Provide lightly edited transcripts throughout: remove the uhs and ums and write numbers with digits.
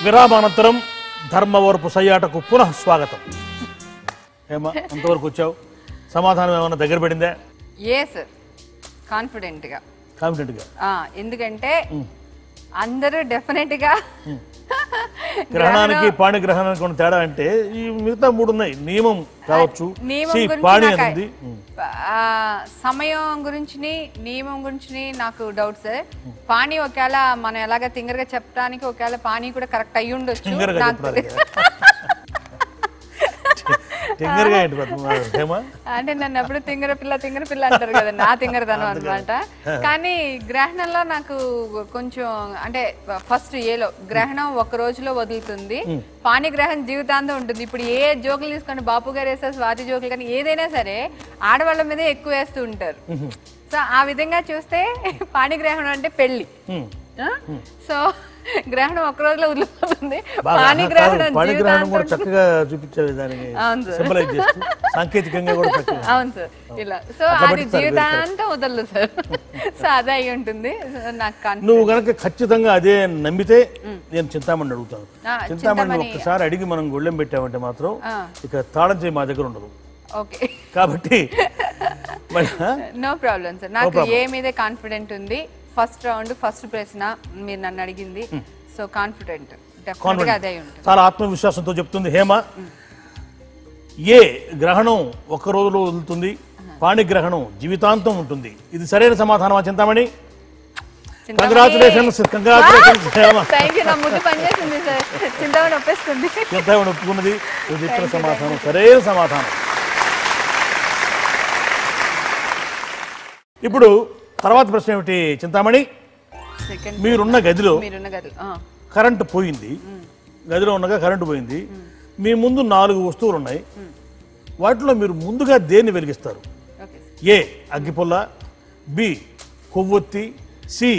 విరామానంతరం ధర్మవరపు సయ్యాటకు పునః స్వాగతం. ఏమా అంతవరకు వచ్చావు? సమాధానం ఏమన్నా దగ్గర పడిందా? కాన్ఫిడెంట్ గా ఎందుకంటే అందరూ డెఫినెట్ గా గ్రహణానికి పాణిగ్రహణానికి ఉన్న తేడా అంటే ఈ మిగతా మూడు ఉన్నాయి. నియమం కావచ్చు, పాణి అనేది సమయం గురించి నియమం గురించి నాకు డౌట్ సార్. పాణి ఒకవేళ మనం ఎలాగ తింగరగా చెప్పడానికి ఒకవేళ పాణి కూడా కరెక్ట్ అయ్యి ఉండొచ్చు. అంటే నన్ను ఎప్పుడు తింగర పిల్ల అంటారు కదా, నా తింగరదనం అనమాట. కానీ గ్రహణంలో నాకు కొంచెం అంటే ఫస్ట్ ఏలో గ్రహణం ఒక రోజులో వదులుతుంది, పాణిగ్రహణం జీవితాంతం ఉంటుంది. ఇప్పుడు ఏ జోకులు తీసుకోండి, బాపు గారు వేసే స్వాతి జోకులు కానీ ఏదైనా సరే ఆడవాళ్ళ మీద ఎక్కువ వేస్తూ ఉంటారు. సో ఆ విధంగా చూస్తే పాణిగ్రహణం అంటే పెళ్లి. సో గ్రహణం ఒక రోజులో వదిలిపోతుంది, పాణిగ్రహణం కూడా చక్కగా చూపించారు దానికి సింబలైజ్ చేస్తూ సాంకేతికంగా కూడా చక్కగా. అవును సార్, ఇలా. సో అది జీవితాంతం వదలదు సార్. సో అదే అయి ఉంటుంది. నువ్వు గనక ఖచ్చితంగా అదే నమ్మితే నేను చింతామణి అడుగుతాను. చింతామణి ఒక్కసారి అడిగి మనం గొళ్ళెం పెట్టామంటే మాత్రం ఇక తాళం చేయి మా దగ్గర ఉండదు. ఓకే, కాబట్టి నో ప్రాబ్లం సార్. నాకు ఏ మీదే కాన్ఫిడెంట్ ఉంది. ఫస్ట్ రౌండ్ ఫస్ట్ ప్రశ్న మీరు నన్ను అడిగింది. సో కాన్ఫిడెంట్, చాలా ఆత్మవిశ్వాసంతో చెప్తుంది హేమ. ఏ గ్రహణం ఒక్క రోజులో వదులుతుంది, పాణిగ్రహణం జీవితాంతం ఉంటుంది. ఇది సరైన సమాధానం చింతామణి. కంగ్రాచులేషన్స్ హేమ. చింతామణి ఒప్పుకున్నది. ఇది ఇచ్చిన సమాధానం సరైన సమాధానం. ఇప్పుడు తర్వాత ప్రశ్న ఏమిటి చింతామణి? మీరున్న గదిలో కరెంటు పోయింది, గదిలో ఉండగా కరెంటు పోయింది. మీ ముందు 4 వస్తువులు ఉన్నాయి. వాటిలో మీరు ముందుగా దేన్ని వెలిగిస్తారు? ఏ అగ్గిపుల్ల, బి కొవ్వొత్తి, C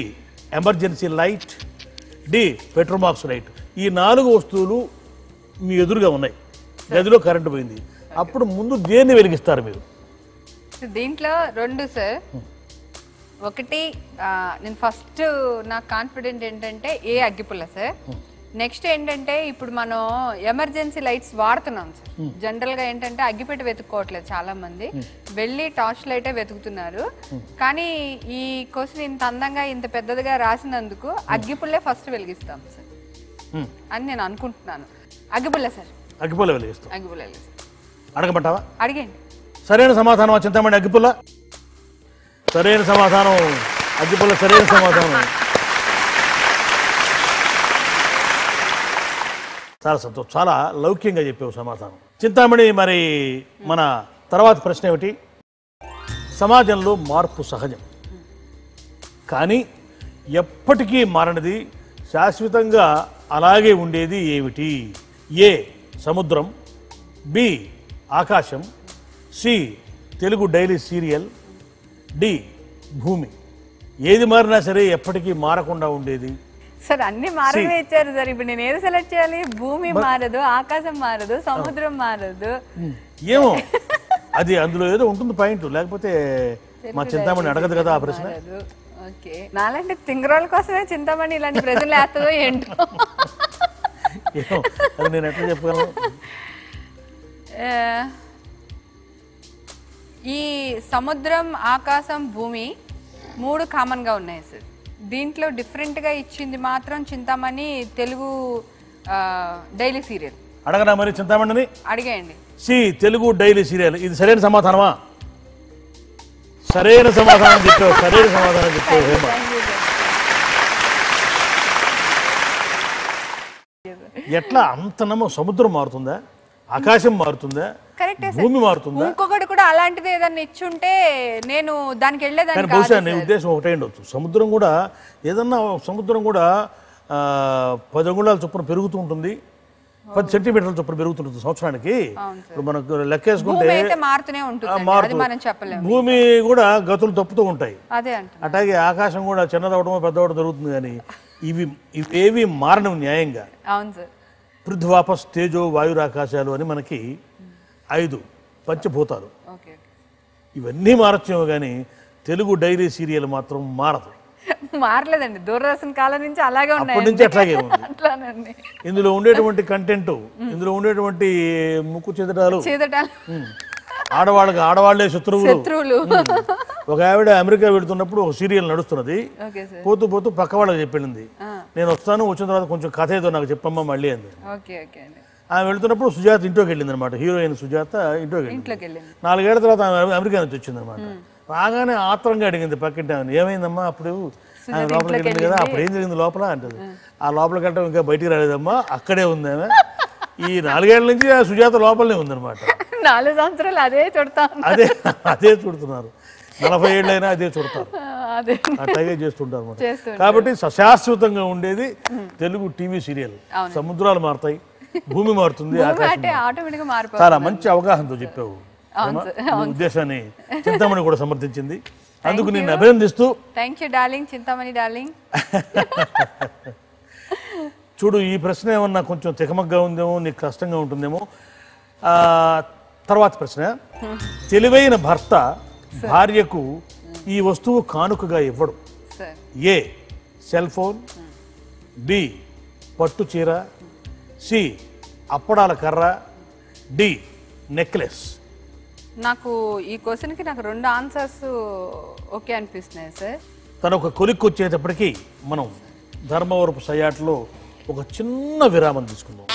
emergency light, D Petromax light. ఈ 4 వస్తువులు మీ ఎదురుగా ఉన్నాయి, గదిలో కరెంటు పోయింది. అప్పుడు ముందు దేన్ని వెలిగిస్తారు మీరు? దీంట్లో 2 సార్. ఒకటి నేను ఫస్ట్ నాకు కాన్ఫిడెంట్ ఏంటంటే ఏ అగ్గిపుల్ల సార్. నెక్స్ట్ ఏంటంటే ఇప్పుడు మనం ఎమర్జెన్సీ లైట్స్ వాడుతున్నాం సార్. జనరల్ గా ఏంటంటే అగ్గిపెట్టి వెతుక్కోవట్లేదు చాలా మంది, వెళ్ళి టార్చ్ లైటే వెతుకుతున్నారు. కానీ ఈ క్వశ్చన్ ఇంత అందంగా ఇంత పెద్దదిగా రాసినందుకు అగ్గిపుల్లే ఫస్ట్ వెలిగిస్తాం సార్ అని నేను అనుకుంటున్నాను. అగ్గిపుల్ల సార్. అగ్గిపుల్ల వెలిగిస్తాం. అగ్గిపుల్ల వెలిగిస్తాం. అడగమంటావా? అడిగండి. సరైన సమాధానం చింతామణి అగ్గిపుల్ల. సరైన సమాధానం అగ్గిపుల్ల, సరైన సమాధానం. చాలా సంతోషం, చాలా లౌక్యంగా చెప్పావు సమాధానం చింతామణి. మరి మన తర్వాత ప్రశ్న ఏమిటి? సమాజంలో మార్పు సహజం, కానీ ఎప్పటికీ మారనిది, శాశ్వతంగా అలాగే ఉండేది ఏమిటి? ఏ సముద్రం, బి ఆకాశం, C Telugu daily serial, D భూమి. ఏది మారినా సరే ఎప్పటికీ మారకుండా ఉండేది. సార్ అన్ని మారనే ఇచ్చారు సార్. ఇప్పుడు నేను ఏది సెలెక్ట్ చేయాలి? భూమి మారదు, ఆకాశం మారదు, సముద్రం మారదు. ఏమో అది అందులో ఏదో ఉంటుంది పాయింట్, లేకపోతే మా చింతామణి అడగదు కదా ఆ ప్రశ్న. ఓకే, నాలాంటి తింగరాల కోసమే చింతామణి ఇలాంటి ప్రశ్నలు వేస్తుందో ఏంటో. అది నేను ఎట్లా చెప్పగలను? ఈ సముద్రం, ఆకాశం, భూమి 3 కామన్ గా ఉన్నాయి సార్. దీంట్లో డిఫరెంట్ గా ఇచ్చింది మాత్రం చింతామణి తెలుగు డైలీ సీరియల్. అడగనా మరి చింతామణిని? అడిగేయండి. C Telugu daily serial. ఇది సరైన సమాధానమా? సరైన సమాధానం చెప్పావు, సరైన సమాధానం చెప్పావు హేమ. ఎట్లా అంత నమ్మ? సముద్రం మారుతుందా, ఆకాశం మారుతుందా, భూమి మారుతుందా? ఇంకొకటి కూడా అలాంటిది ఏదన్నా ఇచ్చుంటే నేను దానికి వెళ్ళేదాన్ని. బహుశా నీ ఉద్దేశం ఒకటే ఉండొచ్చు. సముద్రం కూడా ఏదన్నా, సముద్రం కూడా 10 అంగుళాల చొప్పున పెరుగుతూ ఉంటుంది, 10 సెంటీమీటర్ల చొప్పున పెరుగుతుంటుంది సంవత్సరానికి. ఇప్పుడు మనకు లెక్కేసుకుంటే భూమి కూడా గతులు తప్పుతూ ఉంటాయి. అట్లాగే ఆకాశం కూడా చిన్నదవడమో పెద్దవడం జరుగుతుంది. కానీ ఇవేవి మారడం న్యాయంగా. పృథ్వాపస్ తేజో వాయురాకాశాలు అని మనకి 5 పంచభూతాలు. ఇవన్నీ మారచ్చేమో కానీ తెలుగు డైరీ సీరియల్ మాత్రం మారదు. మారలేదండి, దూరదర్శన్ కాలం నుంచి అలాగే అప్పటి ఉన్నాయి. నుంచి అట్లాగే ఉంది. అట్లానండి. ఇందులో ఉండేటువంటి కంటెంట్, ఇందులో ఉండేటువంటి ముక్కు చెదటాలు, ఆడవాళ్లే శత్రువులు. ఒక ఆవిడ అమెరికా వెళుతున్నప్పుడు ఒక సీరియల్ నడుస్తున్నది, పోతూ పోతూ పక్క వాళ్ళకి చెప్పింది, నేను వస్తాను, వచ్చిన తర్వాత కొంచెం కథ ఏదో నాకు చెప్పమ్మా మళ్ళీ అంది. ఆమె వెళ్తున్నప్పుడు సుజాత ఇంట్లోకి వెళ్ళింది అనమాట, హీరోయిన్ సుజాత ఇంట్లోకి వెళ్ళింది. 4 ఏళ్ల తర్వాత ఆమె అమెరికా నుంచి వచ్చింది అనమాట. రాగానే ఆత్రంగా అడిగింది పక్కింటి ఆమె, ఏమైందమ్మా అప్పుడు ఆమె లోపలికి వెళ్ళింది కదా, అప్పుడు ఏం జరిగింది లోపల అంటది. ఆ లోపలికి వెళ్ళటం ఇంకా బయటికి రాలేదమ్మా, అక్కడే ఉంది ఆమె. ఈ 4 ఏళ్ల నుంచి ఆ సుజాత లోపలనే ఉందన్నమాట. 4 సంవత్సరాలు అదే చూడుతున్నారు, 40 ఏళ్ళైనా అదే చూడతారు, అట్లాగే చేస్తుంటారు అన్నమాట. కాబట్టి శాశ్వతంగా ఉండేది తెలుగు టీవీ సీరియల్. సముద్రాలు మారుతాయి, భూమి మారుతుంది, చాలా మంచి అవగాహనతో చెప్పావు. ఉద్దేశాన్ని చింతామణి కూడా సమర్థించింది, అందుకు నేను అభినందిస్తూ. చింతామణి డార్లింగ్. చూడు, ఈ ప్రశ్న ఏమన్నా కొంచెం తికమగ్గా ఉందేమో, నీకు కష్టంగా ఉంటుందేమో. తర్వాత ప్రశ్న, తెలివైన భర్త భార్యకు ఈ వస్తువు కానుకగా ఇవ్వడు. ఏ సెల్ ఫోన్, బి పట్టు చీర, సి అప్పడాల కర్ర, డి నెక్లెస్. నాకు ఈ క్వశ్చన్కి నాకు 2 ఆన్సర్స్ ఓకే అనిపిస్తున్నాయి సార్. తన ఒక కొలిక్కి వచ్చేటప్పటికి మనం ధర్మవరపు సయాట్లో ఒక చిన్న విరామం తీసుకుందాం.